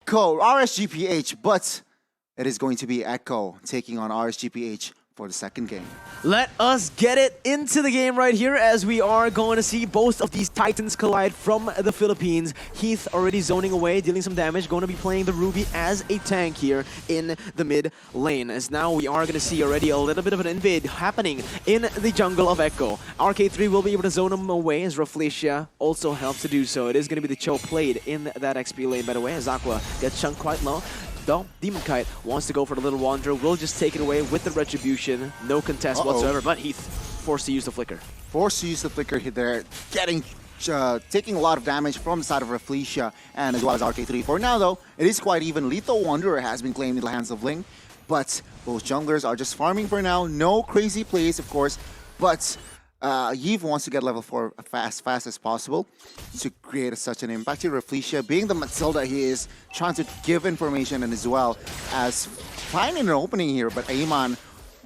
Echo, RSGPH, but it is going to be Echo taking on RSGPH for the second game. Let us get it into the game right here as we are going to see both of these titans collide from the Philippines. Heath already zoning away, dealing some damage, going to be playing the Ruby as a tank here in the mid lane. As now we are going to see already a little bit of an invade happening in the jungle of Echo. RK3 will be able to zone him away as Rafflesia also helps to do so. It is going to be the Cho played in that XP lane, by the way, as Aqua gets chunked quite low. Though, Demon Kite wants to go for the Little Wanderer, will just take it away with the Retribution. No contest whatsoever, but Heath forced to use the Flicker. Forced to use the Flicker here there, taking a lot of damage from the side of Rafflesia and as well as RK3. For now though, it is quite even. Lethal Wanderer has been claimed in the hands of Ling, but both junglers are just farming for now. No crazy plays, of course, but Yves wants to get level 4 fast as possible to create such an impact here. Rafflesia, being the Matilda he is, trying to give information and as well as finding an opening here, but Amon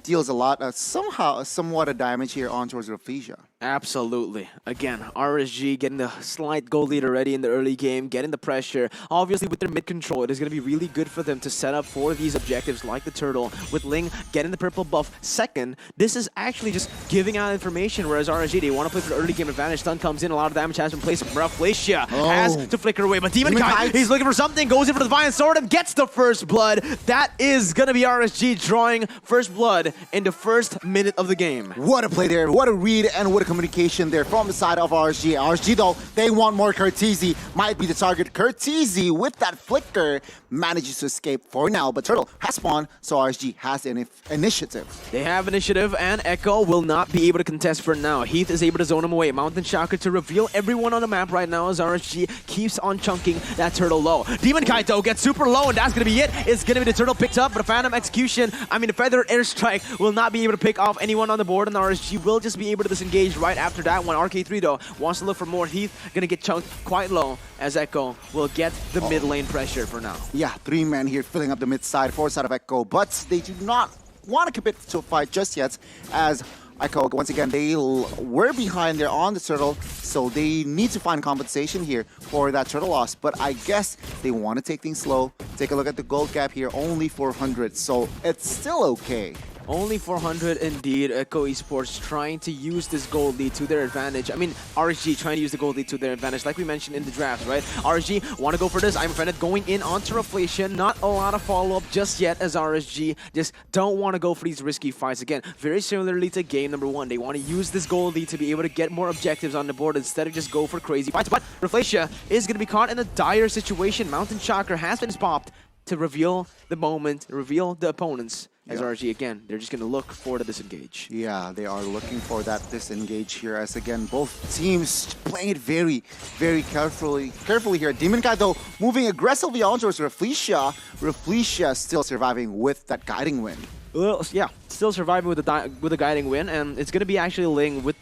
deals a lot, somewhat a damage here on towards Rafflesia. Absolutely. Again, RSG getting the slight goal lead already in the early game, getting the pressure. Obviously, with their mid control, it is going to be really good for them to set up for these objectives like the turtle. With Ling getting the purple buff second, this is actually just giving out information, whereas RSG, they want to play for the early game advantage. Stun comes in, a lot of damage has been placed. Rafflesia has to flicker away, but Demon Kite, he's looking for something, goes in for the Divine Sword and gets the first blood. That is going to be RSG drawing first blood in the first minute of the game. What a play there, what a read, and what a communication there from the side of RSG. RSG though, they want more. Curtizi might be the target. Curtizi with that flicker manages to escape for now, but Turtle has spawned, so RSG has an initiative. They have initiative, and Echo will not be able to contest for now. Heath is able to zone him away. Mountain Chakra to reveal everyone on the map right now as RSG keeps on chunking that Turtle low. Demon Kite though gets super low, and that's going to be it. It's going to be the Turtle picked up, but a Phantom Execution, the Feather Airstrike will not be able to pick off anyone on the board, and RSG will just be able to disengage right after that one. RK3 though wants to look for more. Heath gonna get chunked quite low as Echo will get the mid lane pressure for now. Yeah, 3 men here filling up the mid side, 4 side of Echo, but they do not want to commit to a fight just yet as Echo, once again, they were behind there on the Turtle, so they need to find compensation here for that Turtle loss, but I guess they want to take things slow. Take a look at the gold gap here, only 400, so it's still okay. Only 400 indeed. Echo Esports trying to use this gold lead to their advantage. RSG trying to use the gold lead to their advantage, like we mentioned in the draft, right? RSG want to go for this. I'm offended going in onto Rafflesia. Not a lot of follow-up just yet as RSG just don't want to go for these risky fights. Again, very similarly to game number 1. They want to use this gold lead to be able to get more objectives on the board instead of just go for crazy fights. But Rafflesia is going to be caught in a dire situation. Mountain Chakra has been popped to reveal the moment, reveal the opponents. As RSG, again, they're just going to look for the disengage. Yeah, they are looking for that disengage here as, again, both teams playing it very, very carefully here. Demon Kite, though, moving aggressively on towards Rafflesia. Rafflesia still surviving with that guiding win. Well, yeah, still surviving with the guiding win, and it's going to be actually Ling with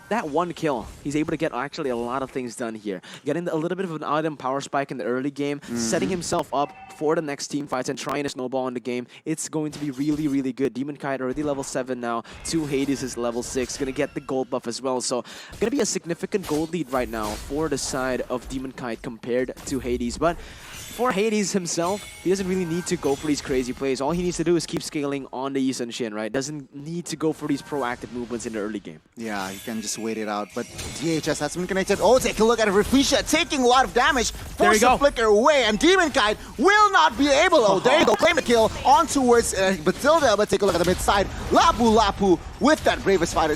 that one kill. He's able to get actually a lot of things done here. Getting a little bit of an item power spike in the early game, setting himself up for the next team fights and trying to snowball in the game. It's going to be really, really good. Demon Kite already level 7 now. 2 Hades is level 6. Going to get the gold buff as well. So going to be a significant gold lead right now for the side of Demon Kite compared to Hades. But for Hades himself, he doesn't really need to go for these crazy plays. All he needs to do is keep scaling on the Yi Sun Shin, right? Doesn't need to go for these proactive movements in the early game. Yeah, he can just wait it out. But DHS has been connected. Oh, take a look at Rafflesia taking a lot of damage. Force the flicker away, and Demon Kite will not be able. Oh, there you go. Claim the kill on towards Matilda. But take a look at the mid side. Lapu with that Bravest Fighter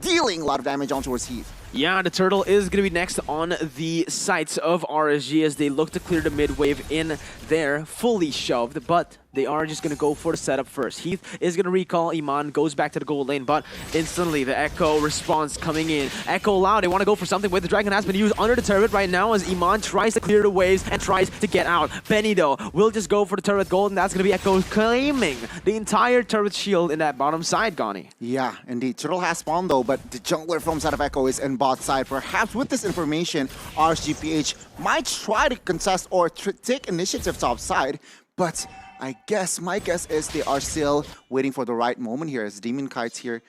dealing a lot of damage on towards Heath. Yeah, the Turtle is going to be next on the sights of RSG as they look to clear the mid wave in there, fully shoved, but they are just going to go for the setup first. Heath is going to recall Iman, goes back to the gold lane, but instantly the Echo response coming in. Echo loud, they want to go for something with the Dragon has been used under the turret right now as Iman tries to clear the waves and tries to get out. Benny though will just go for the turret gold, and that's going to be Echo claiming the entire turret shield in that bottom side, Gani. Yeah, indeed. Turtle has spawned though, but the jungler from side of Echo is in bot side. Perhaps with this information, RSGPH might try to contest or take initiative top side, but my guess is they are still waiting for the right moment here as Demon Kites here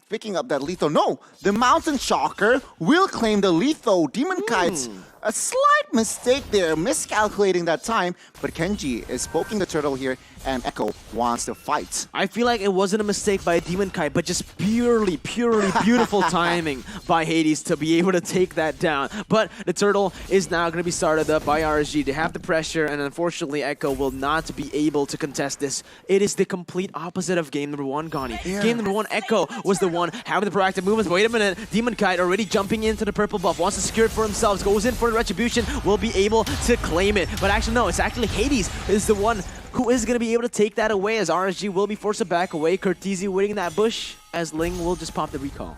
picking up that Letho. No, the Mountain Shocker will claim the Letho. Demon Kite's a slight mistake there, miscalculating that time, but Kenji is poking the turtle here, and Echo wants to fight. I feel like it wasn't a mistake by Demon Kite, but just purely beautiful timing by Hades to be able to take that down. But the turtle is now going to be started up by RSG. They have the pressure, and unfortunately, Echo will not be able to contest this. It is the complete opposite of game number 1, Gani. Yeah. Game number 1, Echo was the one having the proactive movements. But wait a minute, Demon Kite already jumping into the purple buff, wants to secure it for himself, goes in for the retribution, will be able to claim it. But actually, no, it's actually Hades is the one who is going to be able to take that away, as RSG will be forced to back away. Curtizi waiting in that bush, as Ling will just pop the recall.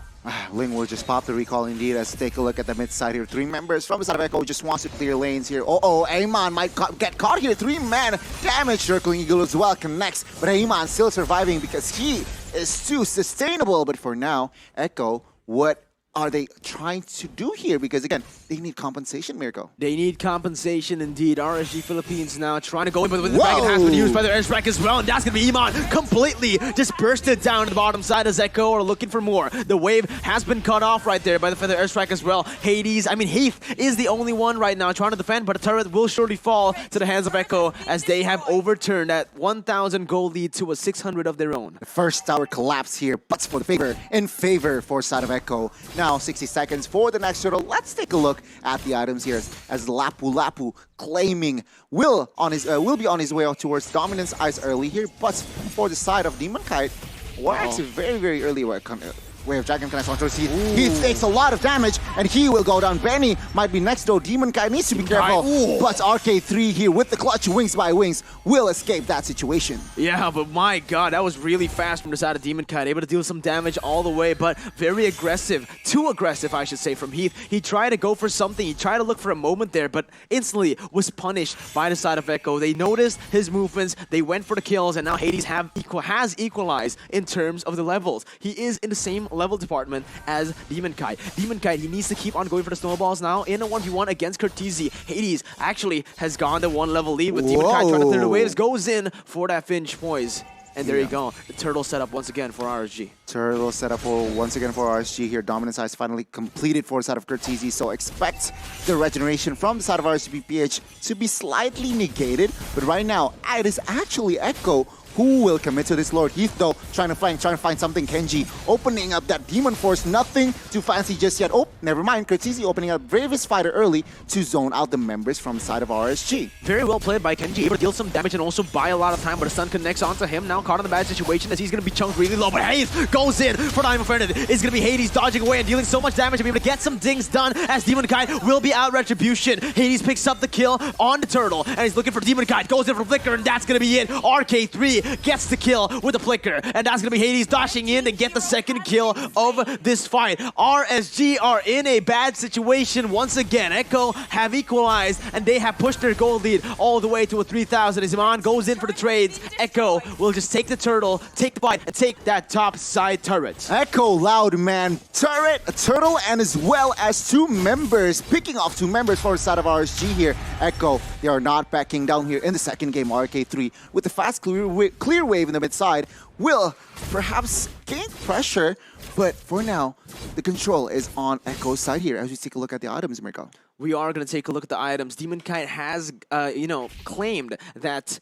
Ling will just pop the recall indeed. Let's take a look at the mid side here. 3 members from the side of Echo just wants to clear lanes here. Amon might get caught here. 3-man damage. Circling Eagle as well connects, but Amon still surviving because he is too sustainable. But for now, Echo, what are they trying to do here? Because again, they need compensation, Mirko. They need compensation indeed. RSG Philippines now trying to go in, but the dragon has been used by their airstrike as well, and that's going to be Iman completely just bursted down to the bottom side as Echo are looking for more. The wave has been cut off right there by the feather airstrike as well. Heath is the only one right now trying to defend, but a turret will surely fall to the hands of Echo as they have overturned that 1,000 gold lead to a 600 of their own. The first tower collapse here, but for the favor, in favor for side of Echo. Now 60 seconds for the next turtle. Let's take a look at the items here as Lapu claiming will be on his way towards Dominance Ice early here, but for the side of Demon Kite, we're actually very early way of Dragon connects onto Heath. Heath takes a lot of damage, and he will go down. Benny might be next though. Demon Kite needs to be careful, but RK3 here with the clutch wings by wings will escape that situation. Yeah, but my god, that was really fast from the side of Demon Kite, able to deal some damage all the way, but very aggressive, too aggressive I should say from Heath. He tried to go for something, he tried to look for a moment there, but instantly was punished by the side of Echo. They noticed his movements, they went for the kills, and now Hades has equalized in terms of the levels. He is in the same level department as Demon Kite. Demon Kite, he needs to keep on going for the snowballs now in a 1v1 against Curtizi. Hades actually has gone to 1 level lead with Demon Kite trying to clear the waves, goes in for that Finch poise. And there you go, the turtle setup once again for RSG. Turtle setup once again for RSG here. Dominance Ice finally completed for the side of Curtizi, so expect the regeneration from the side of RSGPH to be slightly negated. But right now, it is actually Echo who will commit to this Lord. Heath though, trying to find something. Kenji opening up that Demon Force, nothing too fancy just yet. Oh, never mind. Curtizi opening up Bravest Fighter early to zone out the members from the side of RSG. Very well played by Kenji, able to deal some damage and also buy a lot of time, but the stun connects onto him, now caught in a bad situation as he's going to be chunked really low, but Heath goes in for Diamond Friend. It's going to be Hades dodging away and dealing so much damage to be able to get some things done as Demon Kite will be out retribution. Hades picks up the kill on the turtle and he's looking for Demon Kite, goes in for Flicker, and that's going to be it. RK3 gets the kill with the Flicker, and that's going to be Hades dashing in and get the second kill of this fight. RSG are in a bad situation once again. Echo have equalized and they have pushed their gold lead all the way to a 3,000 as Iman goes in for the trades. Echo will just take the turtle, take the fight, and take that top side turret. Echo Loud Man turret, a turtle, and as well as 2 members, picking off 2 members for the side of RSG here. Echo, they are not backing down here in the second game. RK3 with the fast clear wave in the mid side will perhaps gain pressure, but for now, the control is on Echo's side here as we take a look at the items, Mirko. We are going to take a look at the items. Demon Kite has, claimed that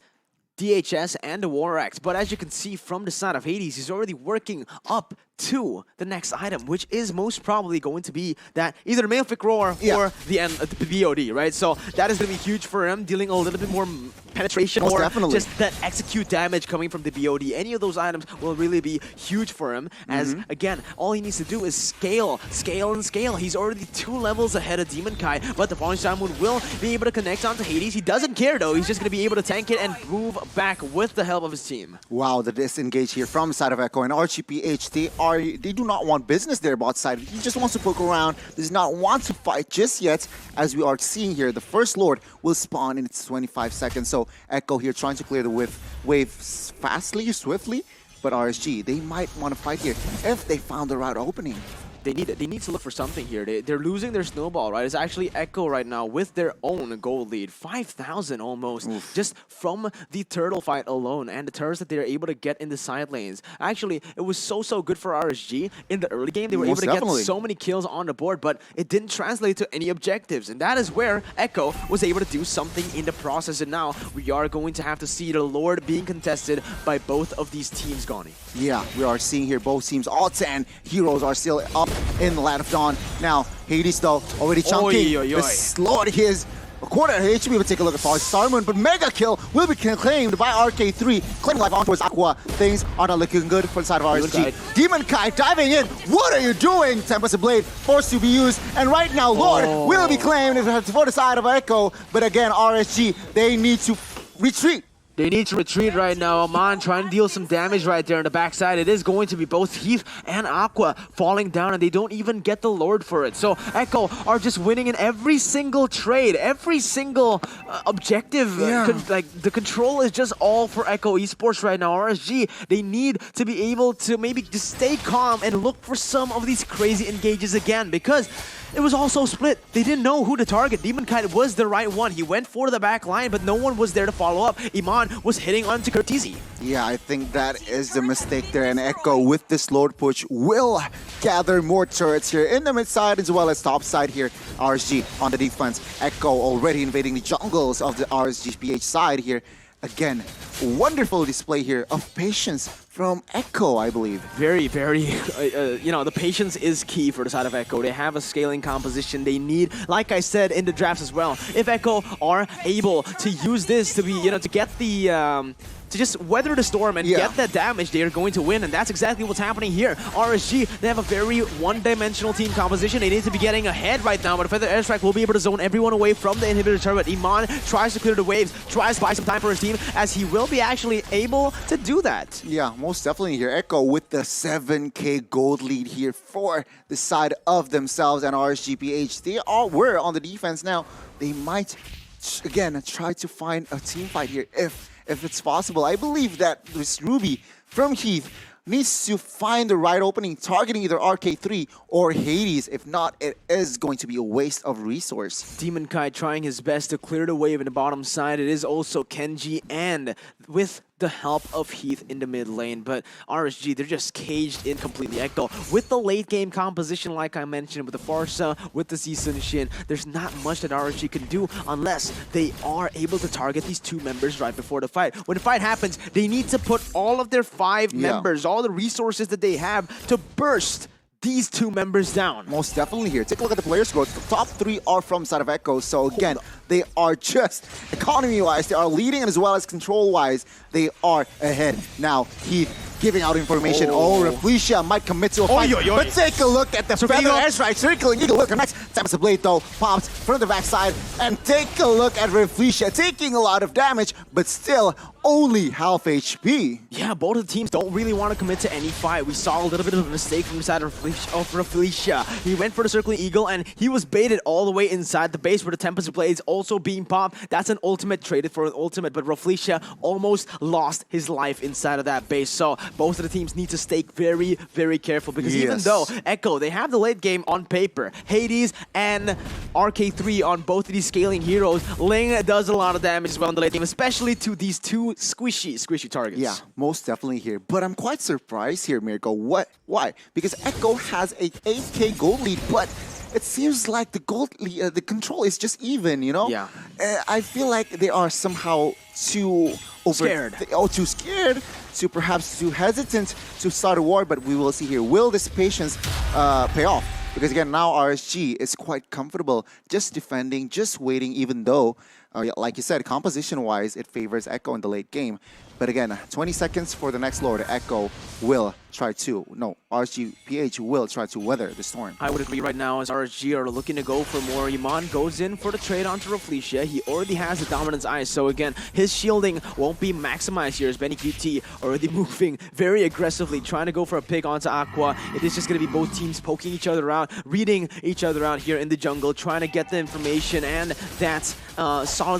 DHS and the War Axe, but as you can see from the side of Hades, he's already working up to the next item, which is most probably going to be that either the Malefic Roar or the BOD, right? So that is going to be huge for him, dealing a little bit more penetration or just that execute damage coming from the BOD. Any of those items will really be huge for him as, again, all he needs to do is scale. He's already 2 levels ahead of Demon Kite, but the Falling Shaman will be able to connect onto Hades. He doesn't care though, he's just going to be able to tank it and move back with the help of his team. Wow, the disengage here from the side of Echo and RGPH, they do not want business there bot side. He just wants to poke around, does not want to fight just yet. As we are seeing here, the first Lord will spawn in its 25 seconds. So Echo here trying to clear the wave swiftly, but RSG, they might want to fight here if they found the right opening. they need to look for something here. They're losing their snowball, right? It's actually Echo right now with their own gold lead, 5,000 almost, just from the turtle fight alone and the turrets that they're able to get in the side lanes. Actually, it was so good for RSG in the early game. They were able to get so many kills on the board, but it didn't translate to any objectives, and that is where Echo was able to do something in the process. And now we are going to have to see the Lord being contested by both of these teams, Gani. Yeah, we are seeing here both teams, all 10 heroes are still up in the Land of Dawn. Now, Hades though, already chunking. This Lord, he is a quarter HP, but take a look at Starmoon, but Mega Kill will be claimed by RK3, claiming life on towards Aqua. Things are not looking good for the side of RSG. Demon Kai diving in. What are you doing? Tempest Blade forced to be used, and right now Lord will be claimed for the side of Echo, but again, RSG, they need to retreat. They need to retreat right now. Aman trying to deal some damage right there on the backside. It is going to be both Heath and Aqua falling down, and they don't even get the Lord for it. So Echo are just winning in every single trade, every single objective. Like the control is just all for Echo Esports right now. RSG, they need to be able to maybe just stay calm and look for some of these crazy engages again, because it was also split. They didn't know who to target. Demon Kite was the right one. He went for the back line, but no one was there to follow up. Iman was hitting onto Curtizi. Yeah, I think that is the mistake there, and Echo with this Lord push will gather more turrets here in the mid side as well as top side here. RSG on the defense. Echo already invading the jungles of the RSG PH side here. Again, wonderful display here of patience from Echo, I believe. Very, you know, the patience is key for the side of Echo. They have a scaling composition they need, like I said in the drafts as well. If Echo are able to use this to be, you know, to get the to just weather the storm and get that damage, they are going to win, and that's exactly what's happening here. RSG, they have a very one-dimensional team composition. They need to be getting ahead right now, but Feather Airstrike will be able to zone everyone away from the inhibitor turret. Iman tries to clear the waves, tries to buy some time for his team, as he will be actually able to do that. Yeah, most definitely here. Echo with the 7K gold lead here for the side of themselves, and RSGPH, they were on the defense now. They might, again, try to find a team fight here if it's possible. I believe that this Ruby from Heath needs to find the right opening, targeting either RK3 or Hades. If not, it is going to be a waste of resource. Demon Kai trying his best to clear the wave in the bottom side. It is also Kenji, and with the help of Heath in the mid lane, but RSG, they're just caged in completely. Echo with the late game composition, like I mentioned, with the Farsa, with the Season Shin, there's not much that RSG can do unless they are able to target these two members right before the fight. When the fight happens, they need to put all of their 5 members, all the resources that they have to burst these 2 members down. Most definitely here. Take a look at the players' growth. The top 3 are from side of Echo, so again, they are just economy-wise, they are leading, and as well as control-wise, they are ahead. Now, Heath giving out information. Reflecia might commit to a fight, but take a look at the Feather Airstrike circling. Eagle will connect. Tempest Blade though pops from the backside, and take a look at Reflecia taking a lot of damage, but still only half HP. Yeah, both of the teams don't really want to commit to any fight. We saw a little bit of a mistake from the side of Reflecia. He went for the circling eagle, and he was baited all the way inside the base where the Tempest Blade is also being popped. That's an ultimate traded for an ultimate, but Reflecia almost lost his life inside of that base. So both of the teams need to stay very careful, because even though Echo, they have the late game on paper, Hades and RK3 on both of these scaling heroes, Ling does a lot of damage as well in the late game, especially to these 2 squishy targets. Yeah, most definitely here. But I'm quite surprised here, Miracle. Why? Because Echo has a 8K gold lead, but it seems like the gold lead, the control is just even, you know? Yeah. I feel like they are somehow too scared, too perhaps too hesitant to start a war, but we will see here. Will this patience pay off? Because again, now RSG is quite comfortable just defending, just waiting, even though, like you said, composition-wise, it favors Echo in the late game. But again, 20 seconds for the next Lord. Echo will try to, RSG PH will try to weather the storm. I would agree right now, as RSG are looking to go for more. Iman goes in for the trade onto Reflecia. He already has the Dominance Eye, so again, his shielding won't be maximized here, as Benny QT already moving very aggressively, trying to go for a pick onto Aqua. It is just going to be both teams poking each other out, reading each other out here in the jungle, trying to get the information, and that's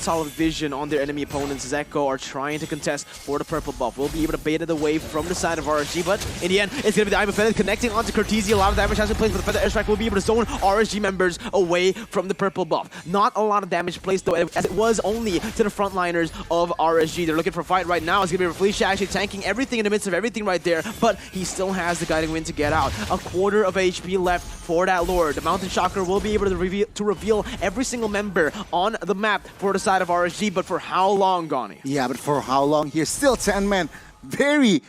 solid vision on their enemy opponents. Echo are trying to contest for the purple buff. Will be able to bait it away from the side of RSG, but in the end, it's going to be the Iron Feather connecting onto Cortese. A lot of damage has been placed, but the Feather Airstrike will be able to zone RSG members away from the purple buff. Not a lot of damage placed, though, as it was only to the frontliners of RSG. They're looking for a fight right now. It's going to be Felicia actually tanking everything in the midst of everything right there, but he still has the guiding wind to get out. A quarter of HP left for that Lord. The Mountain Shocker will be able to reveal every single member on the map for the side of RSG, but for how long, Gani? Yeah, but for how long here? Still 10 men. Very,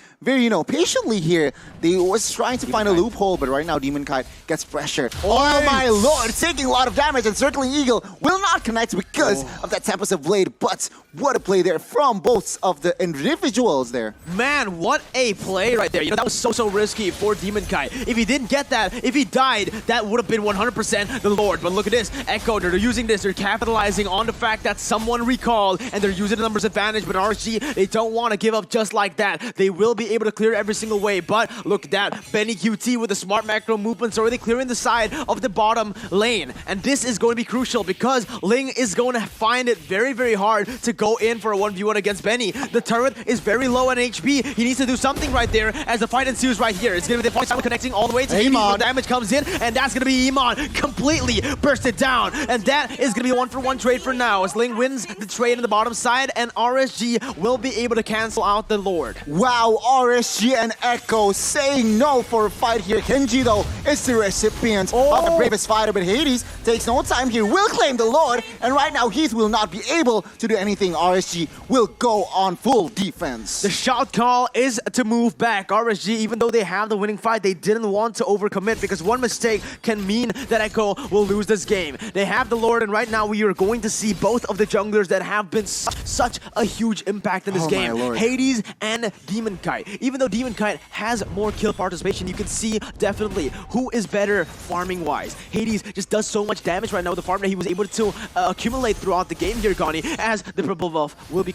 patiently here. They was trying to find a loophole, but right now Demon Kite gets pressure. Oh my lord, taking a lot of damage, and Circling Eagle will not connect because of that Tempest of Blade, but what a play there from both of the individuals there. Man, what a play right there. You know, that was so risky for Demon Kite. If he didn't get that, if he died, that would have been 100% the Lord. But look at this, Echo, they're using this, they're capitalizing on the fact that someone recalled, and they're using the numbers advantage, but RSG, they don't want to give up just like that. They will be able to clear every single way, but look at that. Benny QT with the smart macro movements already clearing the side of the bottom lane. And this is going to be crucial because Ling is going to find it very hard to go in for a 1v1 against Benny. The turret is very low on HP. He needs to do something right there as the fight ensues right here. It's going to be the point connecting all the way to Iman. Damage comes in, and that's going to be Iman completely bursted down. And that is going to be a 1-for-1 trade for now as Ling wins the trade on the bottom side, and RSG will be able to cancel out the Lord. Wow, RSG and Echo saying no for a fight here. Kenji, though, is the recipient of the bravest fighter, but Hades takes no time here, will claim the Lord, and right now Heath will not be able to do anything. RSG will go on full defense. The shot call is to move back. RSG, even though they have the winning fight, they didn't want to overcommit because one mistake can mean that Echo will lose this game. They have the Lord, and right now we are going to see both of the junglers that have been such a huge impact in this game. Hades and Demon Kite. Even though Demon Kite has more kill participation, you can see definitely who is better farming wise. Hades just does so much damage right now with the farm that he was able to accumulate throughout the game here, Gani, as the purple buff will be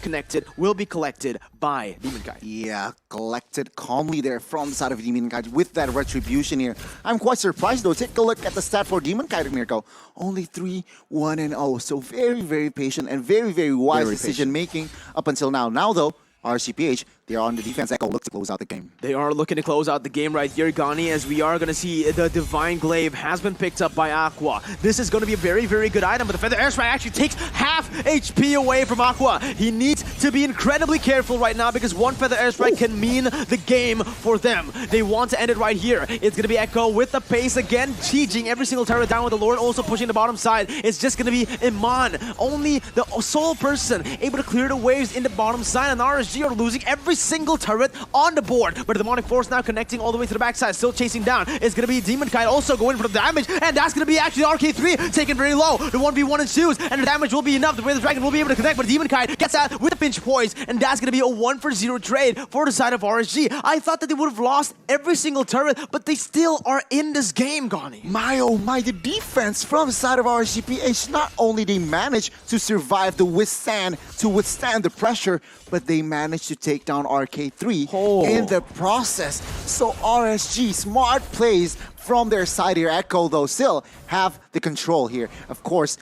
collected by Demon Kite. Yeah, collected calmly there from the side of Demon Kite with that retribution here. I'm quite surprised though. Take a look at the stat for Demon Kite, Mirko. Only 3-1-0. So very patient and very wise decision making up until now. Now though, RCPH, they are on the defense. Echo look to close out the game. They are looking to close out the game right here, Gani, as we are going to see the Divine Glaive has been picked up by Aqua. This is going to be a very good item, but the Feather Airstrike actually takes half HP away from Aqua. He needs to be incredibly careful right now because one Feather Airstrike can mean the game for them. They want to end it right here. It's going to be Echo with the pace again, sieging every single turret down with the Lord, also pushing the bottom side. It's just going to be Iman, only the sole person able to clear the waves in the bottom side, and RSG are losing every single turret on the board. But the Demonic Force now connecting all the way to the backside, still chasing down. It's going to be Demon Kite also going for the damage, and that's going to be actually RK3 taken very low. The 1v1 ensues, and the damage will be enough. The way the Dragon will be able to connect, but Demon Kite gets out with a pinch poise, and that's going to be a 1-for-0 trade for the side of RSG. I thought that they would have lost every single turret, but they still are in this game, Gani. My oh my, the defense from the side of RSGPH, not only they managed to survive to withstand the pressure, but they managed to take down RK3 in the process. So RSG, smart plays from their side here. Echo, though, still have the control here. Of course,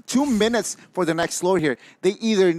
2 minutes for the next Lord here. They either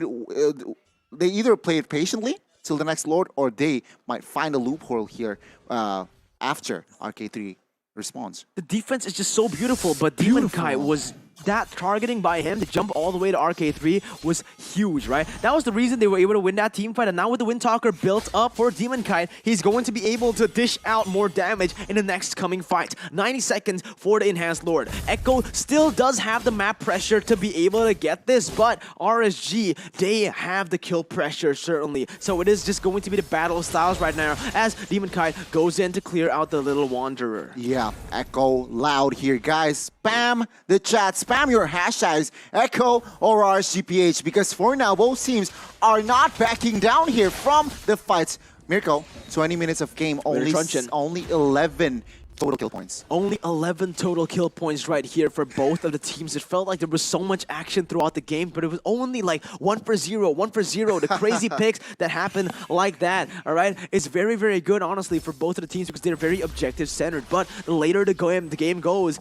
play it patiently till the next Lord, or they might find a loophole here after RK3 responds. The defense is just so beautiful, but Demon Kite was... that targeting by him to jump all the way to RK3 was huge, right? That was the reason they were able to win that team fight, and now with the Wind Talker built up for Demon Kite, he's going to be able to dish out more damage in the next coming fight. 90 seconds for the Enhanced Lord. Echo still does have the map pressure to be able to get this, but RSG, they have the kill pressure, certainly. So it is just going to be the battle of styles right now as Demon Kite goes in to clear out the little Wanderer. Yeah, Echo loud here, guys. Spam the chat. Spam your hashtags, Echo or RSGPH, because for now, both teams are not backing down here from the fights. Mirko, 20 minutes of game, only 11 total kill points. Only 11 total kill points right here for both of the teams. It felt like there was so much action throughout the game, but it was only like 1-for-0, 1-for-0. The crazy picks that happen like that, all right? It's very good, honestly, for both of the teams because they're very objective-centered. But the later the game goes,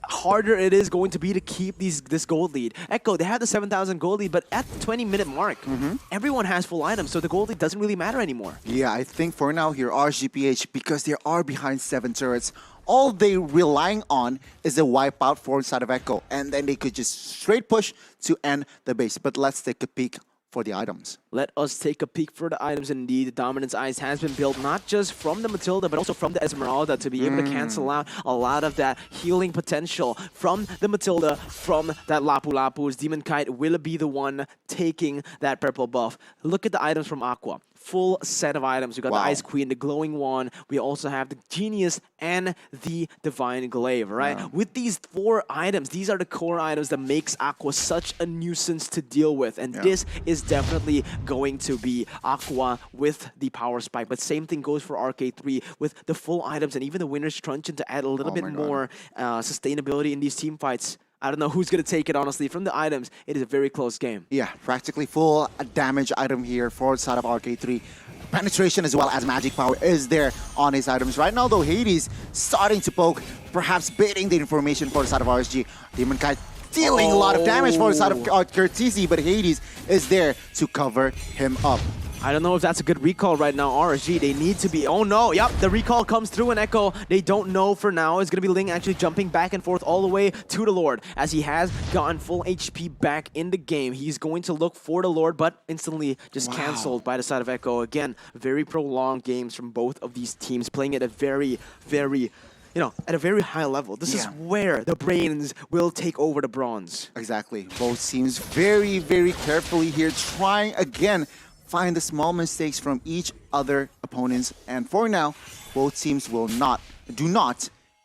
harder it is going to be to keep this gold lead. Echo, they had the 7,000 gold lead, but at the 20-minute mark, everyone has full items, so the gold lead doesn't really matter anymore. Yeah, I think for now here, RSGPH, because they are behind 7 turrets, all they relying on is a wipeout for inside of Echo, and then they could just straight push to end the base. But let's take a peek for the items. Let us take a peek for the items indeed. The Dominance Ice has been built not just from the Matilda, but also from the Esmeralda to be able to cancel out a lot of that healing potential from the Matilda, from that Lapu Lapu's. Demon Kite will be the one taking that purple buff. Look at the items from Aqua. Full set of items. We got the Ice Queen, the Glowing Wand. We also have the Genius and the Divine Glaive, right? Yeah. With these 4 items, these are the core items that makes Aqua such a nuisance to deal with. And this is definitely going to be Aqua with the power spike. But same thing goes for RK3 with the full items and even the Winner's Truncheon to add a little bit more sustainability in these team fights. I don't know who's going to take it, honestly. From the items, it is a very close game. Yeah, practically full damage item here for the side of RK3. Penetration as well as magic power is there on his items. Right now, though, Hades starting to poke, perhaps baiting the information for the side of RSG. Demon Kite dealing a lot of damage for the side of Curtisi, but Hades is there to cover him up. I don't know if that's a good recall right now. RSG, they need to be... Oh, no. Yep, the recall comes through and Echo. They don't know for now. It's going to be Ling actually jumping back and forth all the way to the Lord as he has gotten full HP back in the game. He's going to look for the Lord, but instantly just canceled by the side of Echo. Again, very prolonged games from both of these teams, playing at a very, very... at a very high level. This is where the brains will take over the bronze. Exactly. Both teams very, very carefully here, trying again find the small mistakes from each other opponents, and for now, both teams will not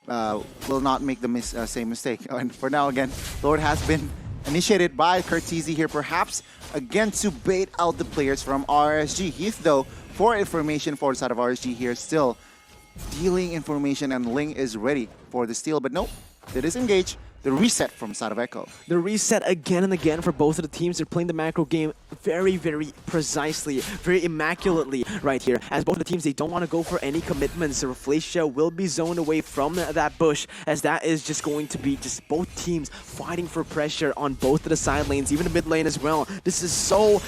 make the same mistake. And for now, again, Lord has been initiated by Curtisi here, perhaps again to bait out the players from RSG. Heath, though, for information for the side of RSG here, still dealing information, and Ling is ready for the steal, but nope, they disengage. The reset from side of Echo. The reset again and again for both of the teams. They're playing the macro game very, very precisely, very immaculately right here. As both of the teams, they don't want to go for any commitments. The Rafflesia will be zoned away from that bush, as that is just going to be just both teams fighting for pressure on both of the side lanes, even the mid lane as well. This is so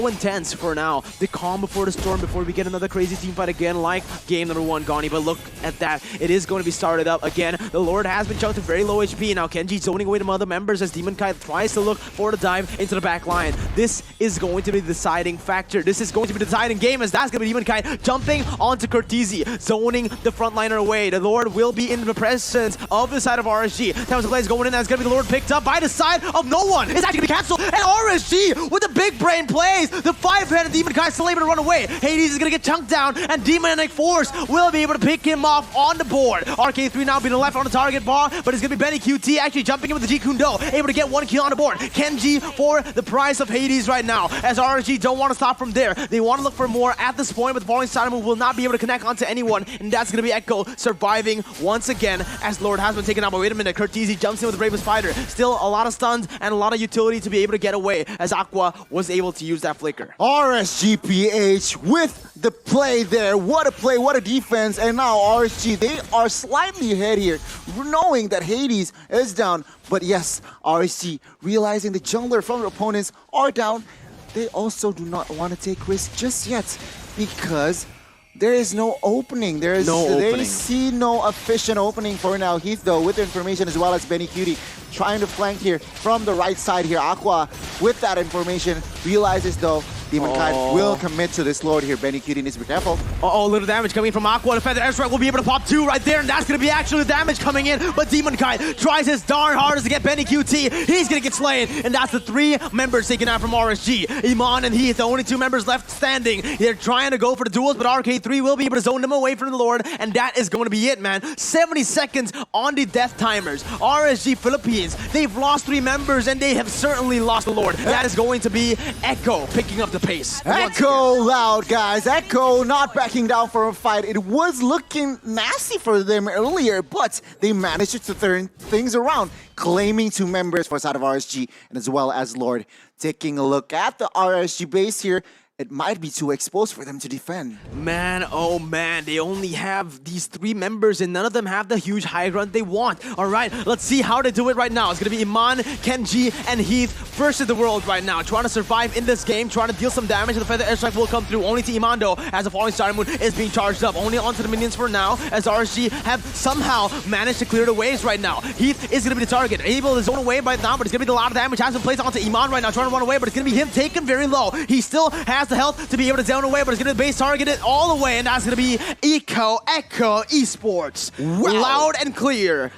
intense for now. The calm before the storm, before we get another crazy team fight again, like game number 1, Gani. But look at that. It is going to be started up again. The Lord has been chunked to very low HP. Now Kenji zoning away the other members as Demon Kite tries to look for the dive into the back line. This is going to be the deciding factor. This is going to be the deciding game, as that's going to be Demon Kite jumping onto Curtisi, zoning the frontliner away. The Lord will be in the presence of the side of RSG. Towers of Blaze going in, that's going to be the Lord picked up by the side of no one. It's actually going to be cancelled, and RSG with the big brain plays. The 5-headed Demon Kite still able to run away. Hades is going to get chunked down, and Demonic Force will be able to pick him off on the board. RK3 now being left on the target bar, but it's going to be Benny QT actually jumping in with the G Kundo, able to get 1 kill on the board. Kenji for the price of Hades right now, as RSG don't want to stop from there. They want to look for more at this point, but the falling side move will not be able to connect onto anyone, and that's going to be Echo surviving once again, as Lord has been taken out. But wait a minute, Curtisi jumps in with the Bravest Fighter. Still a lot of stuns and a lot of utility to be able to get away, as Aqua was able to use that flicker. RSGPH with the play there. What a play, what a defense. And now RSG, they are slightly ahead here, knowing that Hades is down. But yes, RSG, realizing the jungler from their opponents are down, they also do not want to take risks just yet, because there is no opening. They see no efficient opening for now. Heath, though, with the information, as well as Benny Cutie trying to flank here from the right side here. Aqua, with that information, realizes, though, Demon Kite will commit to this Lord here. Benny Cutie needs to be careful. Little damage coming from Aqua. The Feather Airstrike will be able to pop 2 right there, and that's going to be actually the damage coming in. But Demon Kite tries his darn hardest to get Benny QT. He's going to get slain, and that's the 3 members taken out from RSG. Iman and Heath, the only 2 members left standing. They're trying to go for the duels, but RK3 will be able to zone them away from the Lord, and that is going to be it, man. 70 seconds on the death timers. RSG Philippines, they've lost 3 members, and they have certainly lost the Lord. That is going to be Echo picking up the pace. Echo loud, guys. Echo not backing down for a fight. It was looking nasty for them earlier, but they managed to turn things around, claiming 2 members for side of RSG, and as well as Lord. Taking a look at the RSG base here, it might be too exposed for them to defend. Man, oh man, they only have these 3 members and none of them have the huge high ground they want. All right, let's see how they do it right now. It's going to be Iman, Kenji, and Heath versus the world right now, trying to survive in this game, trying to deal some damage, and the Feather Airstrike will come through. Only to Iman though, as the Falling Star Moon is being charged up. Only onto the minions for now, as RSG have somehow managed to clear the waves right now. Heath is going to be the target, able to zone away right now, but it's going to be a lot of damage has been placed onto Iman right now, trying to run away, but it's going to be him taken very low. He still has the health to be able to zone away, but it's going to base target it all the way, and that's going to be Echo Esports. Wow. Loud and clear.